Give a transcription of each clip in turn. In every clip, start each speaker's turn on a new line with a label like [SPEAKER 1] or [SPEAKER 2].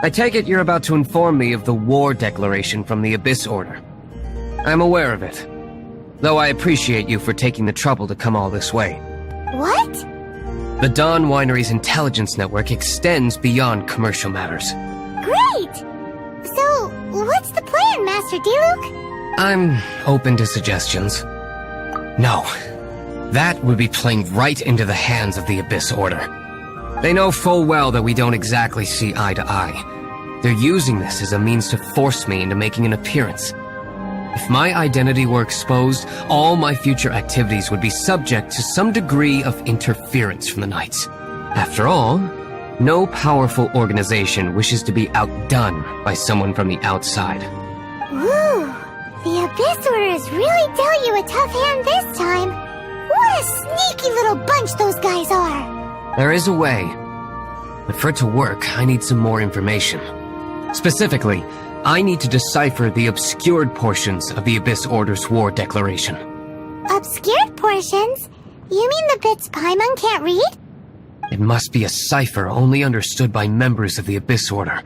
[SPEAKER 1] I take it you're about to inform me of the war declaration from the Abyss Order. I'm aware of it, though I appreciate you for taking the trouble to come all this way.
[SPEAKER 2] What?
[SPEAKER 1] The Dawn Winery's intelligence network extends beyond commercial matters.
[SPEAKER 2] Great! So, what's the plan, Master Diluc?
[SPEAKER 1] I'm open to suggestions. No. That would be playing right into the hands of the Abyss Order. They know full well that we don't exactly see eye to eye. They're using this as a means to force me into making an appearance. If my identity were exposed, all my future activities would be subject to some degree of interference from the Knights. After all, no powerful organization wishes to be outdone by someone from the outside.
[SPEAKER 2] Ooh, the Abyss Order has really dealt you a tough hand this time. What a sneaky little bunch those guys are.
[SPEAKER 1] There is a way, but for it to work, I need some more information. Specifically, I need to decipher the obscured portions of the Abyss Order's war declaration.
[SPEAKER 2] Obscured portions? You mean the bits Paimon can't read?
[SPEAKER 1] It must be a cipher only understood by members of the Abyss Order,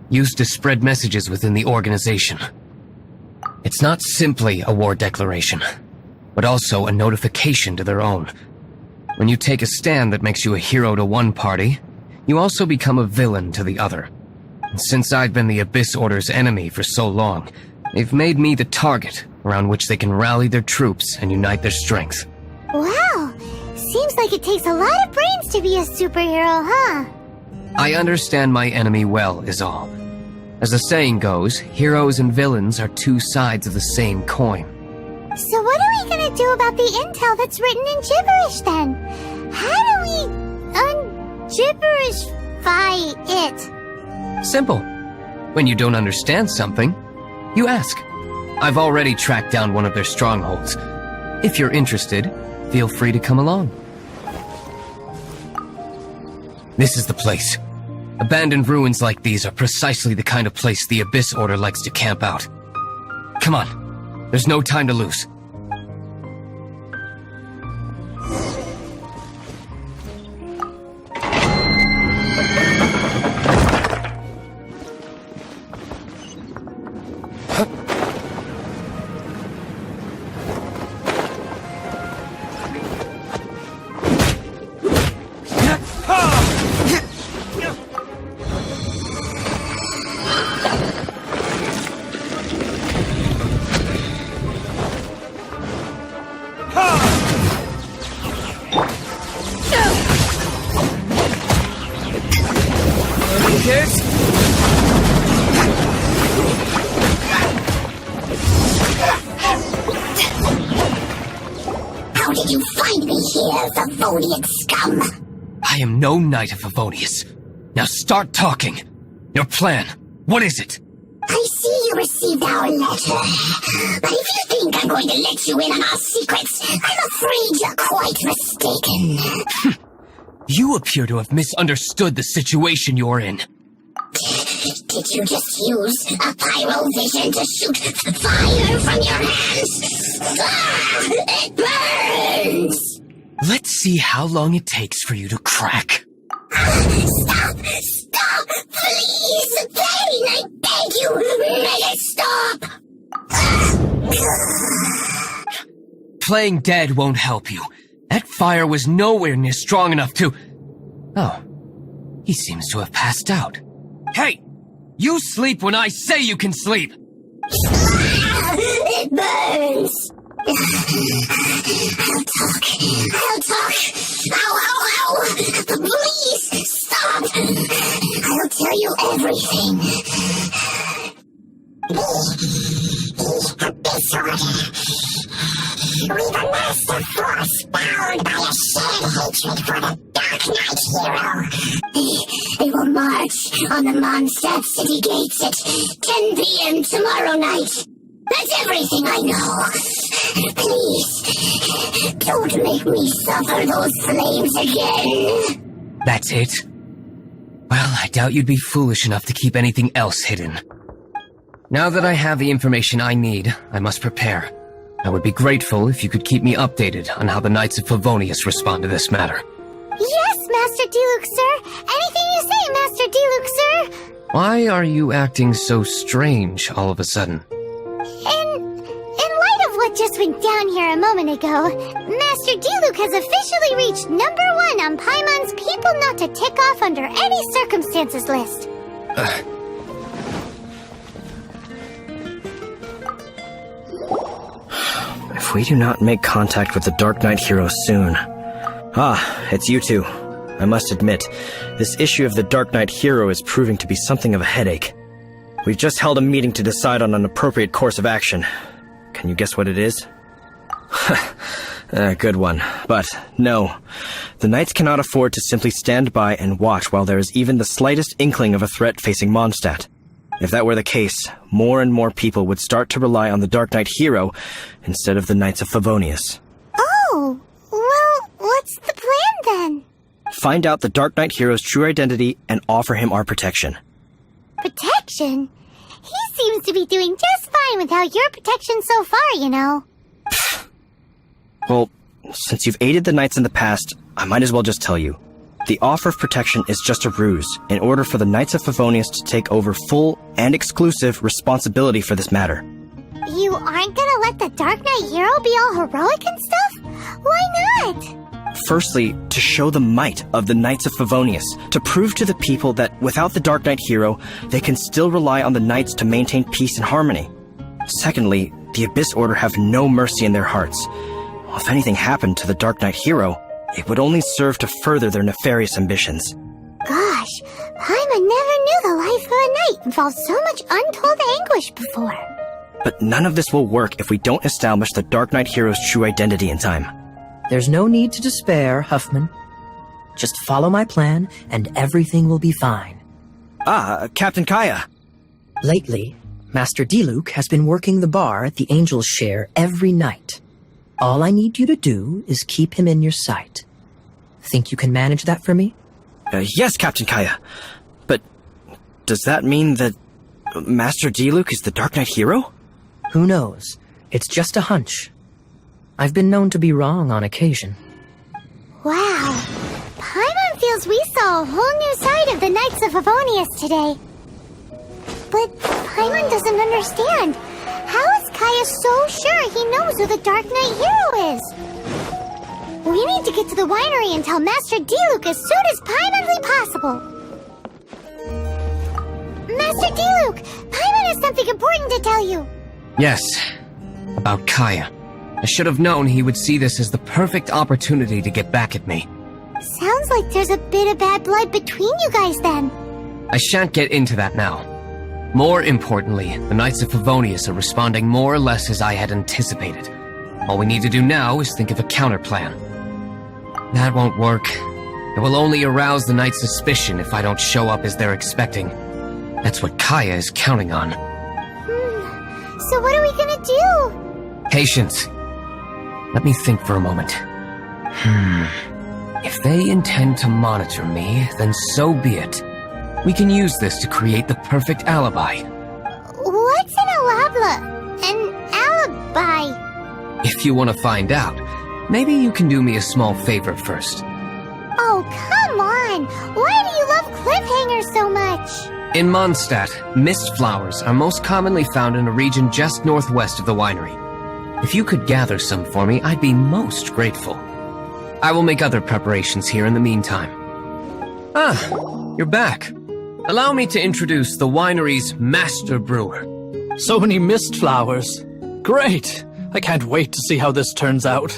[SPEAKER 1] used to spread messages within the organization. It's not simply a war declaration, but also a notification to their own. When you take a stand that makes you a hero to one party, you also become a villain to the other. And since I've been the Abyss Order's enemy for so long, they've made me the target around which they can rally their troops and unite their strength.
[SPEAKER 2] Wow, seems like it takes a lot of brains to be a superhero, huh?
[SPEAKER 1] I understand my enemy well, is all. As the saying goes, heroes and villains are two sides of the same coin.
[SPEAKER 2] So what are we gonna do about the intel that's written in gibberish then? How do we un-gibberishify it?
[SPEAKER 1] Simple. When you don't understand something, you ask. I've already tracked down one of their strongholds. If you're interested, feel free to come along. This is the place. Abandoned ruins like these are precisely the kind of place the Abyss Order likes to camp out. Come on. There's no time to lose.
[SPEAKER 3] How did you find me here, Favonian scum?
[SPEAKER 1] I am no Knight of Favonius. Now start talking. Your plan. What is it?
[SPEAKER 3] I see you received our letter. But if you think I'm going to let you in on our secrets, I'm afraid you're quite mistaken.
[SPEAKER 1] You appear to have misunderstood the situation you're in.
[SPEAKER 3] Did you just use a pyro vision to shoot fire from your hands? Ah, it burns!
[SPEAKER 1] Let's see how long it takes for you to crack.
[SPEAKER 3] Stop! Stop! Please! Pain! I beg you! Make it stop!
[SPEAKER 1] Playing dead won't help you. That fire was nowhere near strong enough to... Oh. He seems to have passed out. Hey! You sleep when I say you can sleep!
[SPEAKER 3] It burns! I'll talk! Ow, ow, ow! Please, stop! I'll tell you everything. The Abyss Order. We've a master force bound by a shared hatred for the Darknight hero. They will march on the Mondstadt city gates at 10 p.m. tomorrow night. That's everything I know. Please, don't make me suffer those flames again.
[SPEAKER 1] That's it? Well, I doubt you'd be foolish enough to keep anything else hidden. Now that I have the information I need, I must prepare. I would be grateful if you could keep me updated on how the Knights of Favonius respond to this matter.
[SPEAKER 2] Yes, Master Diluc, sir. Anything you say, Master Diluc, sir.
[SPEAKER 1] Why are you acting so strange all of a sudden?
[SPEAKER 2] In light of what just went down here a moment ago, Master D-Luke has officially reached #1 on Paimon's people not to tick off under any circumstances list.
[SPEAKER 4] If we do not make contact with the Darknight hero soon... Ah, it's you two. I must admit, this issue of the Darknight hero is proving to be something of a headache. We've just held a meeting to decide on an appropriate course of action. Can you guess what it is? Good one. But, no. The Knights cannot afford to simply stand by and watch while there is even the slightest inkling of a threat facing Mondstadt. If that were the case, more and more people would start to rely on the Darknight hero instead of the Knights of Favonius.
[SPEAKER 2] Oh, well, what's the plan then?
[SPEAKER 4] Find out the Darknight hero's true identity and offer him our protection.
[SPEAKER 2] Protection? He seems to be doing just fine without your protection so far, you know.
[SPEAKER 4] Well, since you've aided the Knights in the past, I might as well just tell you. The offer of protection is just a ruse in order for the Knights of Favonius to take over full and exclusive responsibility for this matter.
[SPEAKER 2] You aren't gonna let the Darknight hero be all heroic and stuff? Why not?
[SPEAKER 4] Firstly, to show the might of the Knights of Favonius, to prove to the people that without the Darknight hero, they can still rely on the Knights to maintain peace and harmony. Secondly, the Abyss Order have no mercy in their hearts. If anything happened to the Darknight hero, it would only serve to further their nefarious ambitions.
[SPEAKER 2] Gosh, Paimon never knew the life of a knight involved so much untold anguish before.
[SPEAKER 4] But none of this will work if we don't establish the Darknight hero's true identity in time.
[SPEAKER 5] There's no need to despair, Huffman. Just follow my plan, and everything will be fine.
[SPEAKER 4] Ah, Captain Kaya.
[SPEAKER 5] Lately, Master D-Luke has been working the bar at the Angel's Share every night. All I need you to do is keep him in your sight. Think you can manage that for me?
[SPEAKER 4] Yes, Captain Kaya. But does that mean that Master D-Luke is the Darknight hero?
[SPEAKER 5] Who knows? It's just a hunch. I've been known to be wrong on occasion.
[SPEAKER 2] Wow. Paimon feels we saw a whole new side of the Knights of Favonius today. But Paimon doesn't understand. How is Kaya so sure he knows who the Darknight hero is? We need to get to the winery and tell Master D-Luke as soon as Paimonly possible. Master D-Luke, Paimon has something important to tell you.
[SPEAKER 1] Yes, about Kaya. I should have known he would see this as the perfect opportunity to get back at me.
[SPEAKER 2] Sounds like there's a bit of bad blood between you guys then.
[SPEAKER 1] I shan't get into that now. More importantly, the Knights of Favonius are responding more or less as I had anticipated. All we need to do now is think of a counterplan. That won't work. It will only arouse the Knights' suspicion if I don't show up as they're expecting. That's what Kaya is counting on.
[SPEAKER 2] So what are we gonna do?
[SPEAKER 1] Patience. Let me think for a moment. If they intend to monitor me, then so be it. We can use this to create the perfect alibi.
[SPEAKER 2] What's an alibi?
[SPEAKER 1] If you want to find out, maybe you can do me a small favor first.
[SPEAKER 2] Oh, come on! Why do you love cliffhangers so much?
[SPEAKER 1] In Mondstadt, mist flowers are most commonly found in a region just northwest of the winery. If you could gather some for me, I'd be most grateful. I will make other preparations here in the meantime. Ah, you're back. Allow me to introduce the winery's master brewer.
[SPEAKER 6] So many mist flowers. Great! I can't wait to see how this turns out.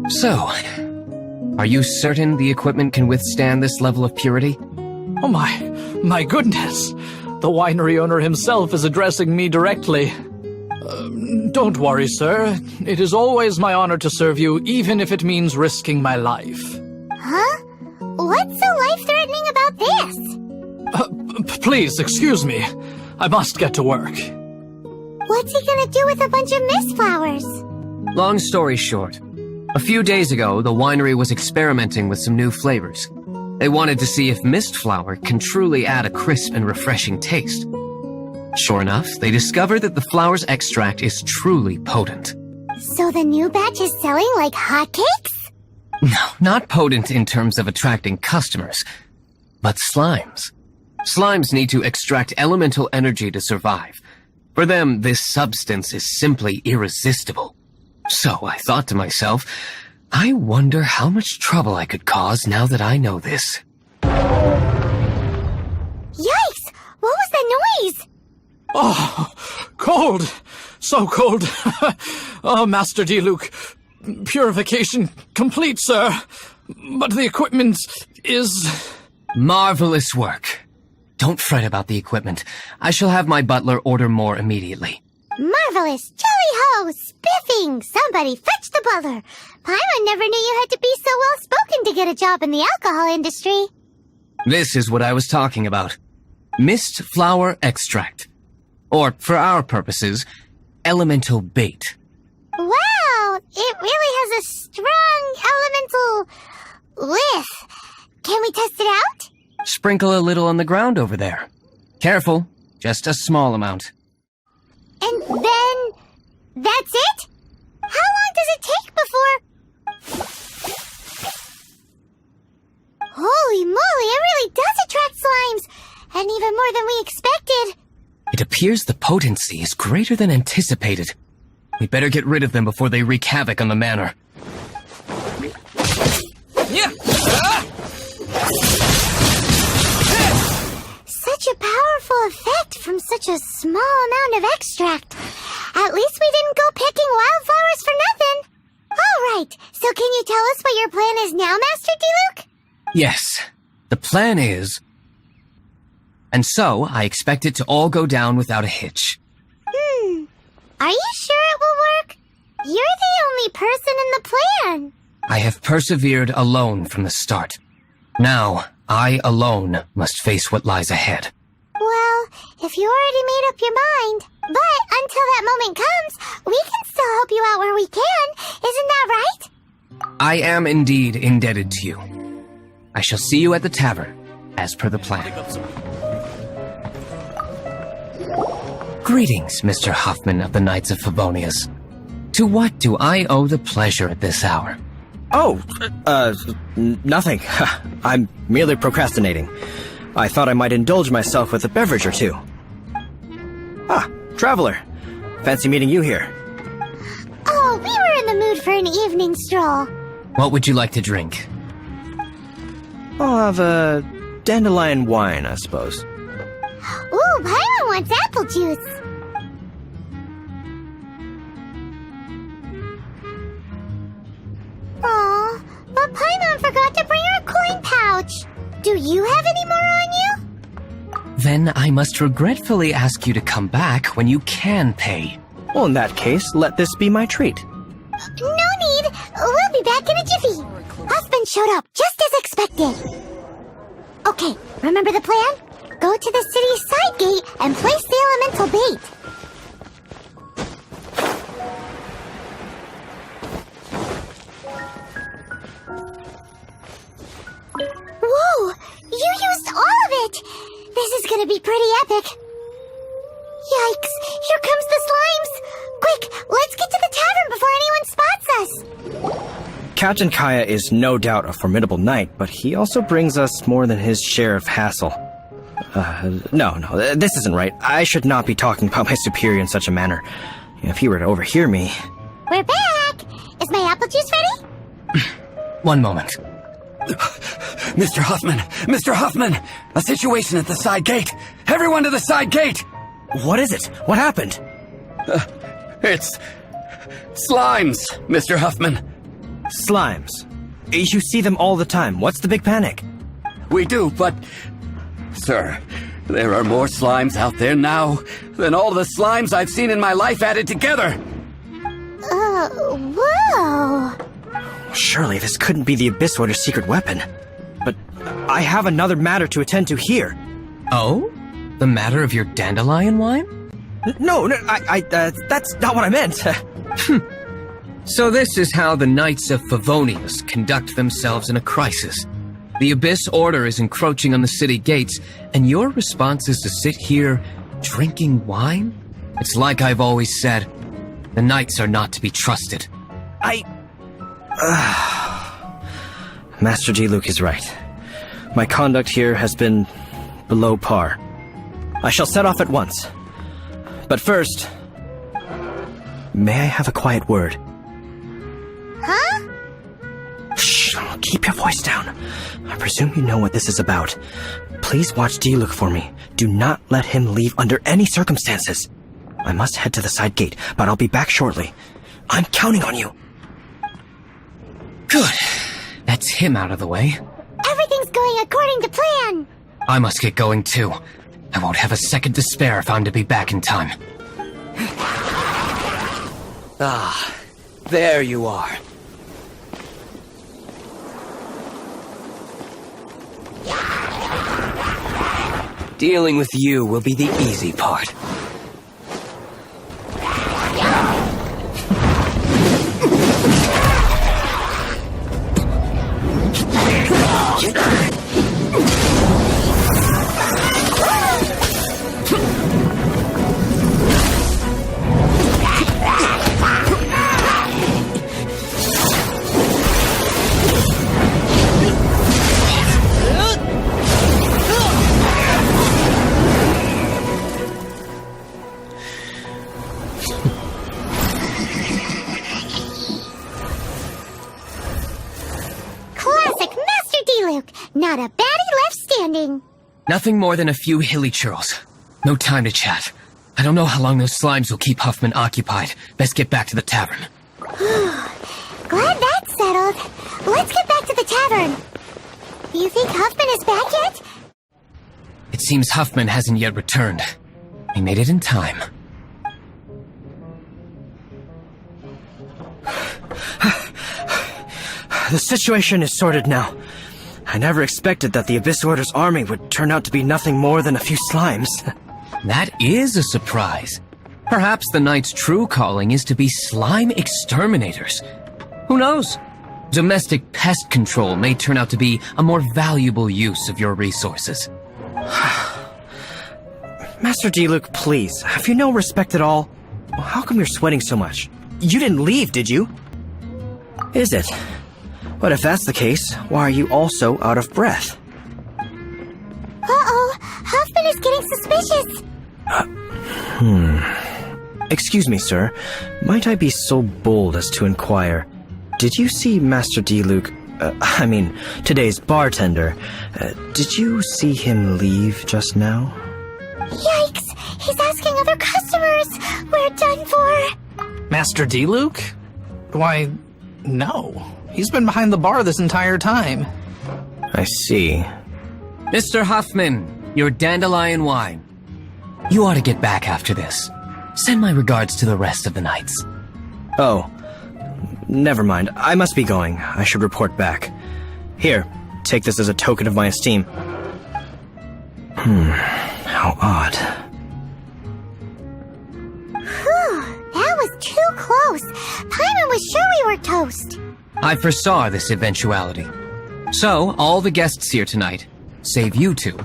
[SPEAKER 1] So, are you certain the equipment can withstand this level of purity?
[SPEAKER 6] Oh my goodness! The winery owner himself is addressing me directly. Don't worry, sir. It is always my honor to serve you, even if it means risking my life.
[SPEAKER 2] Huh? What's so life-threatening about this?
[SPEAKER 6] Please, excuse me. I must get to work.
[SPEAKER 2] What's he gonna do with a bunch of mist flowers?
[SPEAKER 1] Long story short, a few days ago, the winery was experimenting with some new flavors. They wanted to see if mist flower can truly add a crisp and refreshing taste. Sure enough, they discovered that the flower's extract is truly potent.
[SPEAKER 2] So the new batch is selling like hotcakes?
[SPEAKER 1] No, not potent in terms of attracting customers, but slimes. Slimes need to extract elemental energy to survive. For them, this substance is simply irresistible. So I thought to myself, I wonder how much trouble I could cause now that I know this.
[SPEAKER 2] Yikes! What was that noise?
[SPEAKER 6] Oh, cold! So cold! Oh, Master Diluc, purification complete, sir. But the equipment is...
[SPEAKER 1] Marvelous work. Don't fret about the equipment. I shall have my butler order more immediately.
[SPEAKER 2] Marvelous! Jolly-ho! Spiffing! Somebody fetch the butler! Paimon never knew you had to be so well-spoken to get a job in the alcohol industry.
[SPEAKER 1] This is what I was talking about. Mist flower extract. Or, for our purposes, elemental bait.
[SPEAKER 2] Wow! It really has a strong elemental whiff. Can we test it out?
[SPEAKER 1] Sprinkle a little on the ground over there. Careful, just a small amount.
[SPEAKER 2] And then... that's it? How long does it take before... Holy moly, it really does attract slimes! And even more than we expected.
[SPEAKER 1] It appears the potency is greater than anticipated. We better get rid of them before they wreak havoc on the manor.
[SPEAKER 2] Such a powerful effect from such a small amount of extract. At least we didn't go picking wildflowers for nothing. All right, so can you tell us what your plan is now, Master Diluc?
[SPEAKER 1] Yes, the plan is... And so, I expect it to all go down without a hitch.
[SPEAKER 2] Are you sure it will work? You're the only person in the plan.
[SPEAKER 1] I have persevered alone from the start. Now, I alone must face what lies ahead.
[SPEAKER 2] Well, if you already made up your mind. But until that moment comes, we can still help you out where we can. Isn't that right?
[SPEAKER 1] I am indeed indebted to you. I shall see you at the tavern, as per the plan. Greetings, Mr. Huffman of the Knights of Favonius. To what do I owe the pleasure at this hour?
[SPEAKER 4] Oh, nothing. I'm merely procrastinating. I thought I might indulge myself with a beverage or two. Ah, Traveler. Fancy meeting you here.
[SPEAKER 2] Oh, we were in the mood for an evening stroll.
[SPEAKER 1] What would you like to drink?
[SPEAKER 4] I'll have a dandelion wine, I suppose.
[SPEAKER 2] Ooh, Paimon wants apple juice. Aw, but Paimon forgot to bring her coin pouch. Do you have any more on you?
[SPEAKER 1] Then I must regretfully ask you to come back when you can pay.
[SPEAKER 4] Well, in that case, let this be my treat.
[SPEAKER 2] No need. We'll be back in a jiffy. Husband showed up just as expected. Okay, remember the plan? Go to the city's side gate and place the elemental bait. Whoa! You used all of it! This is gonna be pretty epic. Yikes! Here comes the slimes! Quick, let's get to the tavern before anyone spots us!
[SPEAKER 4] Captain Kaya is no doubt a formidable knight, but he also brings us more than his share of hassle. No, this isn't right. I should not be talking about my superior in such a manner. If he were to overhear me...
[SPEAKER 2] We're back! Is my apple juice ready?
[SPEAKER 1] One moment.
[SPEAKER 7] Mr. Huffman! Mr. Huffman! A situation at the side gate! Everyone to the side gate!
[SPEAKER 4] What is it? What happened?
[SPEAKER 7] It's... slimes, Mr. Huffman.
[SPEAKER 4] Slimes. You see them all the time. What's the big panic?
[SPEAKER 7] We do, but... Sir, there are more slimes out there now than all the slimes I've seen in my life added together!
[SPEAKER 2] Whoa!
[SPEAKER 4] Surely this couldn't be the Abyss Order's secret weapon. But I have another matter to attend to here.
[SPEAKER 1] Oh? The matter of your dandelion wine?
[SPEAKER 4] No, that's not what I meant.
[SPEAKER 1] So this is how the Knights of Favonius conduct themselves in a crisis. The Abyss Order is encroaching on the city gates, and your response is to sit here drinking wine? It's like I've always said, the Knights are not to be trusted.
[SPEAKER 4] Master Diluc is right. My conduct here has been below par. I shall set off at once. But first, may I have a quiet word?
[SPEAKER 2] Huh?
[SPEAKER 4] Shh, keep your voice down. I presume you know what this is about. Please watch Diluc for me. Do not let him leave under any circumstances. I must head to the side gate, but I'll be back shortly. I'm counting on you.
[SPEAKER 1] Good. That's him out of the way.
[SPEAKER 2] Everything's going according to plan.
[SPEAKER 1] I must get going too. I won't have a second to spare if I'm to be back in time.
[SPEAKER 4] Ah, there you are.
[SPEAKER 1] Dealing with you will be the easy part.
[SPEAKER 2] Not a baddie left standing.
[SPEAKER 1] Nothing more than a few hilly churls. No time to chat. I don't know how long those slimes will keep Huffman occupied. Best get back to the tavern.
[SPEAKER 2] Glad that's settled. Let's get back to the tavern. Do you think Huffman is back yet?
[SPEAKER 1] It seems Huffman hasn't yet returned. He made it in time.
[SPEAKER 4] The situation is sorted now. I never expected that the Abyss Order's army would turn out to be nothing more than a few slimes.
[SPEAKER 1] That is a surprise. Perhaps the Knight's true calling is to be slime exterminators. Who knows? Domestic pest control may turn out to be a more valuable use of your resources.
[SPEAKER 4] Master Diluc, please, have you no respect at all? How come you're sweating so much? You didn't leave, did you? Is it? But if that's the case, why are you also out of breath?
[SPEAKER 2] Uh-oh, Huffman is getting suspicious.
[SPEAKER 4] Excuse me, sir. Might I be so bold as to inquire, did you see Master Diluc, today's bartender, did you see him leave just now?
[SPEAKER 2] Yikes, he's asking other customers. We're done for.
[SPEAKER 6] Master Diluc? Why, no. He's been behind the bar this entire time.
[SPEAKER 4] I see.
[SPEAKER 1] Mr. Huffman, your dandelion wine. You ought to get back after this. Send my regards to the rest of the knights.
[SPEAKER 4] Oh, never mind. I must be going. I should report back. Here, take this as a token of my esteem. How odd.
[SPEAKER 2] Whew, that was too close. Paimon was sure we were toast.
[SPEAKER 1] I foresaw this eventuality. So, all the guests here tonight, save you two,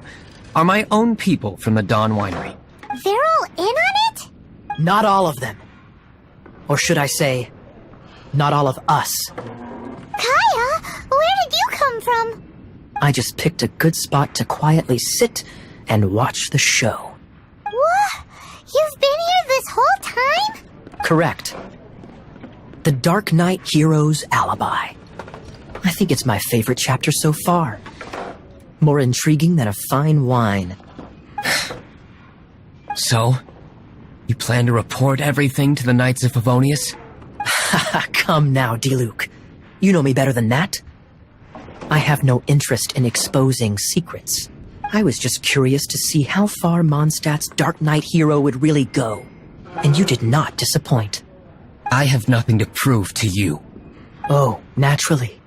[SPEAKER 1] are my own people from the Dawn Winery.
[SPEAKER 2] They're all in on it?
[SPEAKER 5] Not all of them. Or should I say, not all of us.
[SPEAKER 2] Kaya, where did you come from?
[SPEAKER 5] I just picked a good spot to quietly sit and watch the show.
[SPEAKER 2] What? You've been here this whole time?
[SPEAKER 5] Correct. The Darknight hero's alibi. I think it's my favorite chapter so far. More intriguing than a fine wine.
[SPEAKER 1] So, you plan to report everything to the Knights of Favonius?
[SPEAKER 5] Come now, Diluc. You know me better than that. I have no interest in exposing secrets. I was just curious to see how far Mondstadt's Darknight hero would really go. And you did not disappoint.
[SPEAKER 1] I have nothing to prove to you.
[SPEAKER 5] Oh, naturally.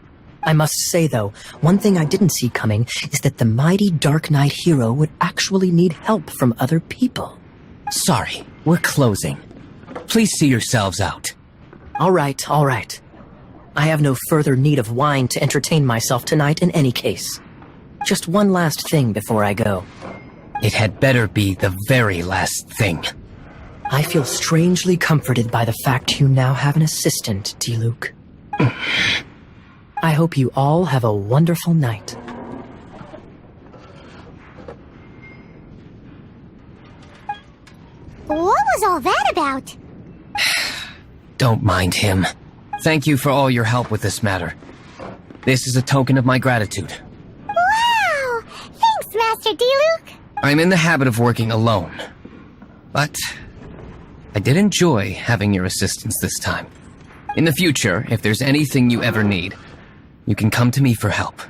[SPEAKER 5] I must say, though, one thing I didn't see coming is that the mighty Darknight hero would actually need help from other people.
[SPEAKER 1] Sorry, we're closing. Please see yourselves out.
[SPEAKER 5] All right. I have no further need of wine to entertain myself tonight in any case. Just one last thing before I go.
[SPEAKER 1] It had better be the very last thing.
[SPEAKER 5] I feel strangely comforted by the fact you now have an assistant, Diluc. I hope you all have a wonderful night.
[SPEAKER 2] all that about?
[SPEAKER 1] Don't mind him. Thank you for all your help with this matter. This is a token of my gratitude.
[SPEAKER 2] Wow! Thanks, Master Diluc.
[SPEAKER 1] I'm in the habit of working alone. But I did enjoy having your assistance this time. In the future, if there's anything you ever need, you can come to me for help.